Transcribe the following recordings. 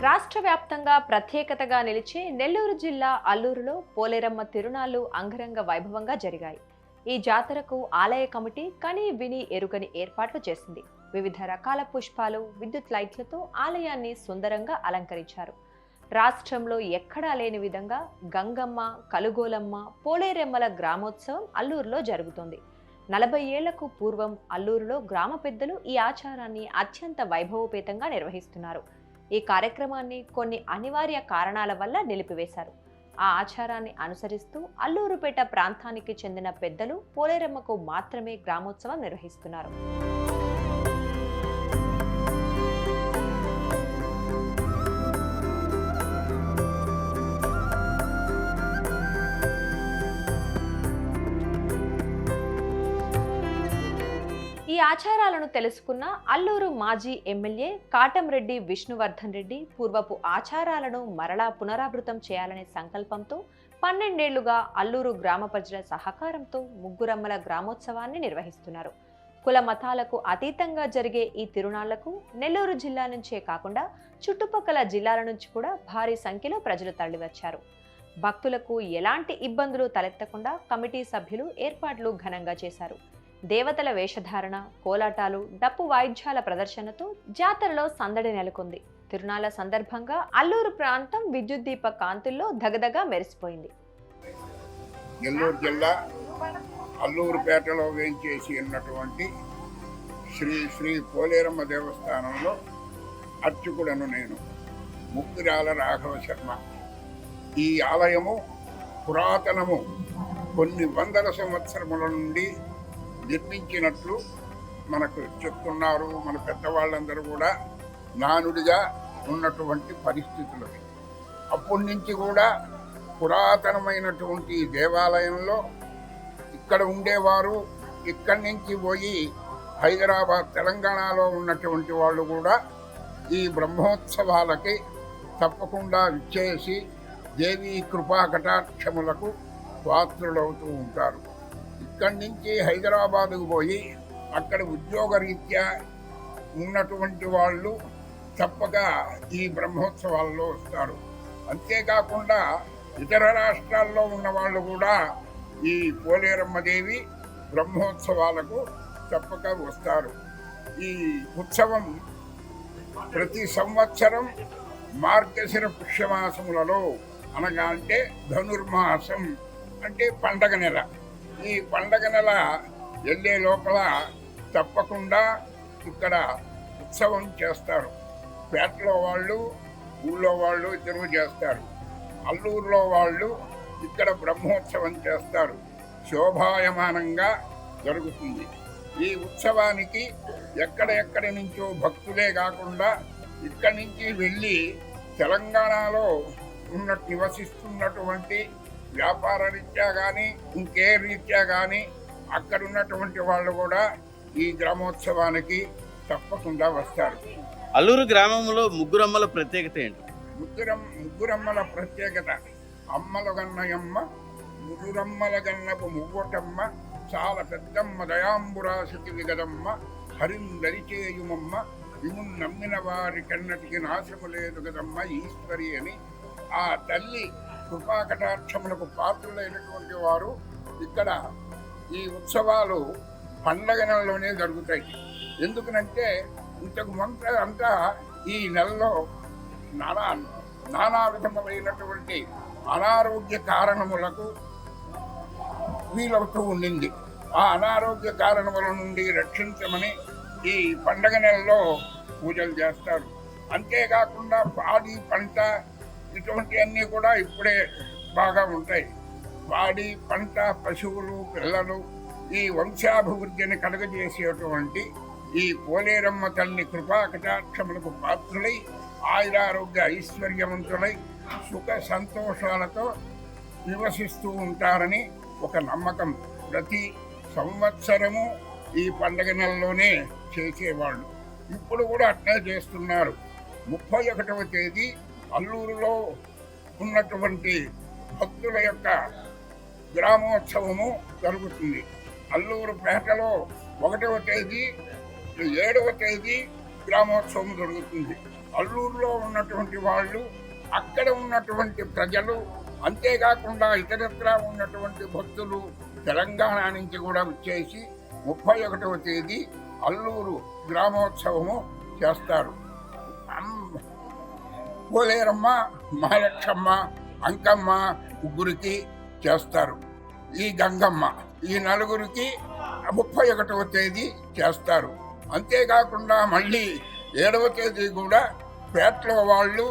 రాష్ట్ర వ్యాప్తంగా ప్రత్యేకతగా నిలిచే నెల్లూరు జిల్లా అల్లూరులో పోలేరమ్మ తిరునాళ్లు అంగరంగ వైభవంగా జరిగాయి. ఈ జాతరకు ఆలయ కమిటీ కని విని ఎరుగని ఏర్పాట్లు చేసింది. వివిధ రకాల పుష్పాలు, విద్యుత్ లైట్లతో ఆలయాన్ని సుందరంగా అలంకరించారు. రాష్ట్రంలో ఎక్కడా లేని విధంగా గంగమ్మ, కలుగోలమ్మ, పోలేరెమ్మల గ్రామోత్సవం అల్లూరులో జరుగుతోంది. 40 ఏళ్లకు పూర్వం అల్లూరులో గ్రామ పెద్దలు ఈ ఆచారాన్ని అత్యంత వైభవోపేతంగా నిర్వహిస్తున్నారు. ఈ కార్యక్రమాన్ని కొన్ని అనివార్య కారణాల వల్ల నిలిపివేశారు. ఆ ఆచారాన్ని అనుసరిస్తూ అల్లూరుపేట ప్రాంతానికి చెందిన పెద్దలు పోలేరమ్మకు మాత్రమే గ్రామోత్సవం నిర్వహిస్తున్నారు. ఈ ఆచారాలను తెలుసుకున్న అల్లూరు మాజీ ఎమ్మెల్యే కాటంరెడ్డి విష్ణువర్ధన్ రెడ్డి పూర్వపు ఆచారాలను మరలా పునరావృతం చేయాలనే సంకల్పంతో 12 ఏళ్లుగా అల్లూరు గ్రామ ప్రజల సహకారంతో ముగ్గురమ్మల గ్రామోత్సవాన్ని నిర్వహిస్తున్నారు. కుల మతాలకు అతీతంగా జరిగే ఈ తిరునాళ్లకు నెల్లూరు జిల్లా నుంచే కాకుండా చుట్టుపక్కల జిల్లాల నుంచి కూడా భారీ సంఖ్యలో ప్రజలు తరలివచ్చారు. భక్తులకు ఎలాంటి ఇబ్బందులు తలెత్తకుండా కమిటీ సభ్యులు ఏర్పాట్లు ఘనంగా చేశారు. దేవతల వేషధారణ, కోలాటాలు, డప్పు వాయిద్యాల ప్రదర్శనతో జాతరలో సందడి నెలకొంది. తిరునాళ్ల సందర్భంగా అల్లూరు ప్రాంతం విద్యుత్ దీప కాంతుల్లో దగదగా మెరిసిపోయింది. నెల్లూరు జిల్లా అల్లూరుపేటలో వేయించేసి ఉన్నటువంటి శ్రీ శ్రీ పోలేరమ్మ దేవస్థానంలో అర్చకుడను నేను, ముక్తిరాల రాఘవ శర్మ. ఈ ఆలయము పురాతనము, కొన్ని వందల సంవత్సరముల నుండి నిర్మించినట్లు మనకు చెప్తున్నారు. మన పెద్దవాళ్ళందరూ కూడా నానుడిగా ఉన్నటువంటి పరిస్థితులు. అప్పటి నుంచి కూడా పురాతనమైనటువంటి దేవాలయంలో ఇక్కడ ఉండేవారు. ఇక్కడి నుంచి పోయి హైదరాబాద్, తెలంగాణలో ఉన్నటువంటి వాళ్ళు కూడా ఈ బ్రహ్మోత్సవాలకి తప్పకుండా విచ్చేసి దేవీ కృపా కటాక్షములకు పాత్రులవుతూ ఉంటారు. ఇక్కడి నుంచి హైదరాబాదుకు పోయి అక్కడ ఉద్యోగరీత్యా ఉన్నటువంటి వాళ్ళు తప్పక ఈ బ్రహ్మోత్సవాల్లో వస్తారు. అంతేకాకుండా ఇతర రాష్ట్రాల్లో ఉన్న వాళ్ళు కూడా ఈ పోలేరమ్మదేవి బ్రహ్మోత్సవాలకు తప్పక వస్తారు. ఈ ఉత్సవం ప్రతి సంవత్సరం మార్గశిర పుష్యమాసములలో, అనగా అంటే ధనుర్మాసం అంటే పండగ నెల, ఈ పండగ నెల వెళ్ళే లోపల తప్పకుండా ఇక్కడ ఉత్సవం చేస్తారు. పేటలో వాళ్ళు, ఊళ్ళో వాళ్ళు ఇద్దరు చేస్తారు. అల్లూరులో వాళ్ళు ఇక్కడ బ్రహ్మోత్సవం చేస్తారు. శోభాయమానంగా జరుగుతుంది. ఈ ఉత్సవానికి ఎక్కడెక్కడి నుంచో భక్తులే కాకుండా ఇక్కడి నుంచి వెళ్ళి తెలంగాణలో నివసిస్తున్నటువంటి వ్యాపార రీత్యా కానీ ఇంకే రీత్యా కానీ అక్కడ ఉన్నటువంటి వాళ్ళు కూడా ఈ గ్రామోత్సవానికి తప్పకుండా వస్తారు. అల్లూరు గ్రామంలో ముగ్గురమ్మల ప్రత్యేకత ఏంటి? ముగ్గురమ్మల ప్రత్యేకత, అమ్మల గన్నయమ్మ, ముగ్గురమ్మల గన్నపు మువ్వటమ్మ, చాలా పెద్దమ్మ, దయాంబురాశకి విగదమ్మ, హరిందరిచేయుమమ్మ, విమున్ నమ్మిన వారి కన్నటికి నాశము లేదు కదమ్మ ఈశ్వరి అని ఆ తల్లి కృపాకటాక్షములకు పాత్రులైనటువంటి వారు ఇక్కడ ఈ ఉత్సవాలు పండగ నెలలోనే జరుగుతాయి. ఎందుకనంటే ఇంతకు ముందు అంతా ఈ నెలలో నానా విధమైనటువంటి అనారోగ్య కారణములకు వీలవుతూ ఉండింది. ఆ అనారోగ్య కారణముల నుండి రక్షించమని ఈ పండగ నెలలో పూజలు చేస్తారు. అంతేకాకుండా పాడి పంట ఇటువంటివన్నీ కూడా ఇప్పుడే బాగా ఉంటాయి. పాడి పంట, పశువులు, పిల్లలు, ఈ వంశాభివృద్ధిని కలుగజేసేటువంటి ఈ పోలేరమ్మ తల్లి కృపా కటాక్షములకు పాత్రులై ఆయురారోగ్య ఐశ్వర్యవంతులై సుఖ సంతోషాలతో నివసిస్తూ ఉంటారని ఒక నమ్మకం. ప్రతి సంవత్సరము ఈ పండగ నెలలోనే చేసేవాళ్ళు. ఇప్పుడు కూడా అట్లే చేస్తున్నారు. 31వ తేదీ అల్లూరులో ఉన్నటువంటి భక్తుల యొక్క గ్రామోత్సవము జరుగుతుంది. అల్లూరు పేటలో 1వ తేదీ, 7వ తేదీ, గ్రామోత్సవం జరుగుతుంది. అల్లూరులో ఉన్నటువంటి వాళ్ళు, అక్కడ ఉన్నటువంటి ప్రజలు, అంతేకాకుండా ఇతరత్రా ఉన్నటువంటి భక్తులు తెలంగాణ నుంచి కూడా వచ్చేసి 31వ తేదీ అల్లూరు గ్రామోత్సవము చేస్తారు. పోలేరమ్మ, మహాలక్ష్మమ్మ, అంకమ్మ ముగ్గురికి చేస్తారు. ఈ గంగమ్మ ఈ నలుగురికి 31వ తేదీ చేస్తారు. అంతేకాకుండా మళ్ళీ 7వ తేదీ కూడా పేటలో వాళ్ళు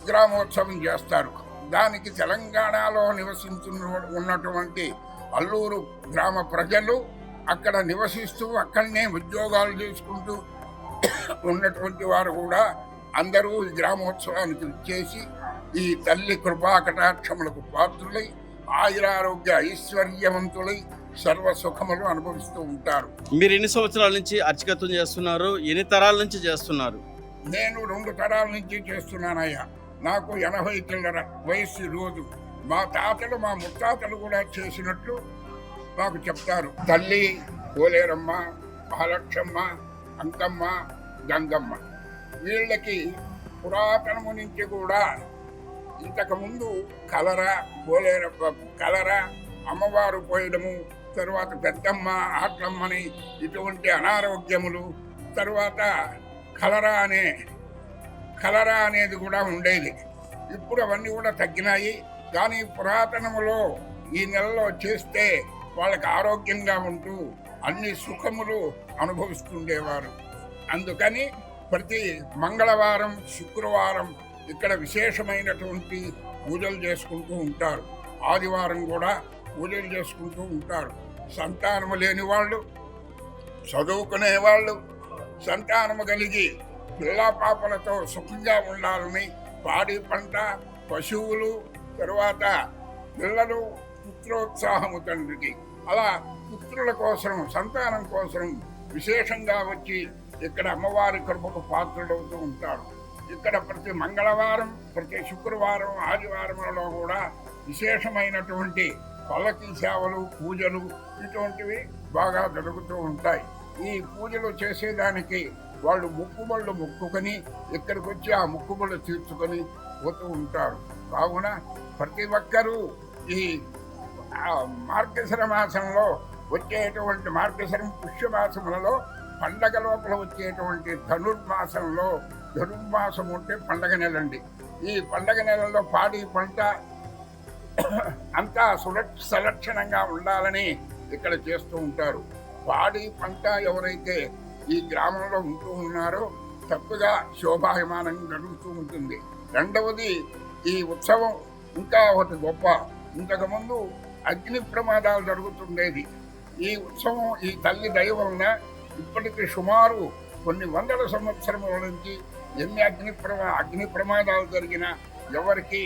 గ్రామోత్సవం చేస్తారు. దానికి తెలంగాణలో ఉన్నటువంటి అల్లూరు గ్రామ ప్రజలు అక్కడ నివసిస్తూ అక్కడనే ఉద్యోగాలు చేసుకుంటూ ఉన్నటువంటి వారు కూడా అందరూ ఈ గ్రామోత్సవానికి వచ్చేసి ఈ తల్లి కృపా కటాక్షములకు పాత్రులై ఆయురారోగ్య ఐశ్వర్యవంతులై సర్వ సుఖములు అనుభవిస్తూ ఉంటారు. మీరు ఎన్ని సంవత్సరాల నుంచి అర్చకత్వం చేస్తున్నారు? ఎన్ని తరాల నుంచి చేస్తున్నారు? నేను 2 తరాల నుంచి చేస్తున్నానయ్యా. నాకు 80 చిల్లర వయస్సు రోజు. మా తాతలు, మా ముత్తాతలు కూడా చేసినట్లు మాకు చెప్తారు. తల్లి పోలేరమ్మ, మహాలక్ష్మమ్మ, అంకమ్మ, గంగమ్మ వీళ్ళకి పురాతనము నుంచి కూడా ఇంతకుముందు కలరా అమ్మవారు పోయడము, తర్వాత పెద్దమ్మ, ఆట్లమ్మని ఇటువంటి అనారోగ్యములు, తర్వాత కలరా అనేది కూడా ఉండేది. ఇప్పుడు అవన్నీ కూడా తగ్గినాయి. కానీ పురాతనములో ఈ నెలలో చేస్తే వాళ్ళకి ఆరోగ్యంగా ఉంటూ అన్ని సుఖములు అనుభవిస్తుండేవారు. అందుకని ప్రతి మంగళవారం, శుక్రవారం ఇక్కడ విశేషమైనటువంటి పూజలు చేసుకుంటూ ఉంటారు. ఆదివారం కూడా పూజలు చేసుకుంటూ ఉంటారు. సంతానము లేని వాళ్ళు, చదువుకునే వాళ్ళు, సంతానము కలిగి పిల్లా పాపలతో సుఖంగా ఉండాలని పాడి పంట, పశువులు, తరువాత పిల్లలు, పుత్రోత్సాహము తండ్రికి, అలా పుత్రుల కోసం, సంతానం కోసం విశేషంగా వచ్చి ఇక్కడ అమ్మవారి కృపకు పాత్రులవుతూ ఉంటారు. ఇక్కడ ప్రతి మంగళవారం, ప్రతి శుక్రవారం, ఆదివారంలో కూడా విశేషమైనటువంటి పల్లకి సేవలు, పూజలు ఇటువంటివి బాగా జరుగుతూ ఉంటాయి. ఈ పూజలు చేసేదానికి వాళ్ళు మొక్కుబళ్ళు మొక్కుకొని ఇక్కడికి వచ్చి ఆ మొక్కుబళ్ళు తీర్చుకొని పోతూ ఉంటారు. కావున ప్రతి ఒక్కరూ ఈ మార్గశిర మాసంలో వచ్చేటువంటి మార్గశిరం పుష్యమాసములలో పండగ లోపల వచ్చేటువంటి ధనుర్మాసం ఉంటే పండగ నెలండి. ఈ పండగ నెలలో పాడి పంట అంతా సులక్షణంగా ఉండాలని ఇక్కడ చేస్తూ ఉంటారు. పాడి పంట ఎవరైతే ఈ గ్రామంలో ఉంటూ ఉన్నారో తప్పుగా శోభాయమానం జరుగుతూ ఉంటుంది. రెండవది, ఈ ఉత్సవం ఇంకా ఒకటి గొప్ప. ఇంతకుముందు అగ్ని ప్రమాదాలు జరుగుతుండేది. ఈ ఉత్సవం, ఈ తల్లి దయ వలన ఇప్పటికి సుమారు కొన్ని వందల సంవత్సరముల నుంచి ఎన్ని అగ్ని ప్రమాదాలు జరిగినా ఎవరికి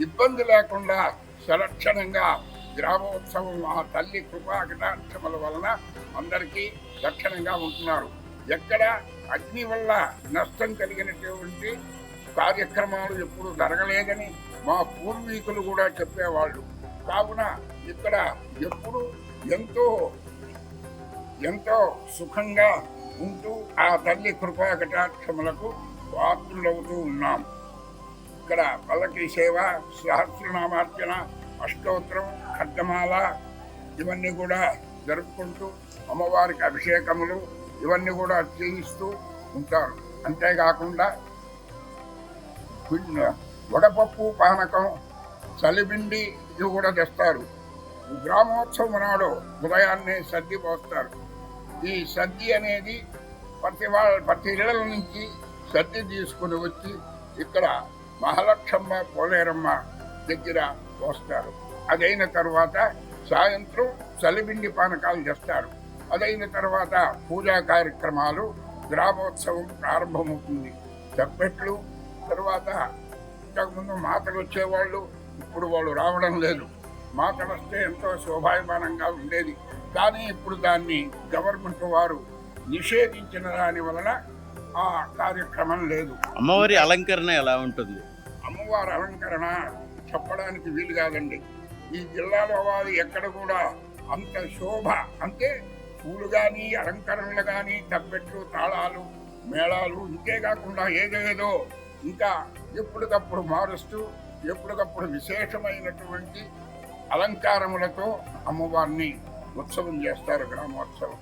ఇబ్బంది లేకుండా సులక్షణంగా గ్రామోత్సవం ఆ తల్లి కృపా కటాక్షముల వలన అందరికీ లక్షణంగా ఉంటున్నారు. ఎక్కడ అగ్ని వల్ల నష్టం కలిగినటువంటి కార్యక్రమాలు ఎప్పుడు జరగలేదని మా పూర్వీకులు కూడా చెప్పేవాళ్ళు. కావున ఇక్కడ ఎప్పుడు ఎంతో సుఖంగా ఉంటూ ఆ తల్లి కృపా కటాక్షములకు పాత్రులవుతూ ఉన్నాం. ఇక్కడ పల్లకి సేవ, సహస్రనామార్చన, అష్టోత్తరం, ఖడ్గమాల ఇవన్నీ కూడా జరుపుకుంటూ అమ్మవారికి అభిషేకములు ఇవన్నీ కూడా చేయిస్తూ ఉంటారు. అంతేకాకుండా వడపప్పు, పానకం, చలిబిండి ఇవి కూడా తెస్తారు. గ్రామోత్సవం నాడు ఉదయాన్నే సద్ది పోస్తారు. ఈ సద్ది అనేది ప్రతి ఇళ్ల నుంచి సద్ది తీసుకుని వచ్చి ఇక్కడ మహాలక్ష్మమ్మ, పోలేరమ్మ దగ్గర పోస్తారు. అదైన తర్వాత సాయంత్రం చలిబిండి పానకాలు చేస్తారు. అదైన తర్వాత పూజా కార్యక్రమాలు, గ్రామోత్సవం ప్రారంభమవుతుంది. తప్పెట్లు, తర్వాత ఇంతకుముందు మాతలు వచ్చేవాళ్ళు, ఇప్పుడు వాళ్ళు రావడం లేదు. మాతలు వస్తే ఎంతో శోభాయమానంగా ఉండేది. కానీ ఇప్పుడు దాన్ని గవర్నమెంట్ వారు నిషేధించిన దాని వలన ఆ కార్యక్రమం లేదు. అమ్మవారి అలంకరణ ఎలా ఉంటుంది? అమ్మవారి అలంకరణ చెప్పడానికి వీలు కాదండి. ఈ జిల్లాలో వారు ఎక్కడ కూడా అంత శోభ, అంటే పూలు కానీ అలంకరణలు కానీ తప్పెట్లు తాళాలు మేళాలు ఇంకే కాకుండా ఏదేదో ఇంకా ఎప్పటికప్పుడు మారుస్తూ ఎప్పటికప్పుడు విశేషమైనటువంటి అలంకారములతో అమ్మవారిని ఉత్సవం చేస్తారు గ్రామోత్సవం.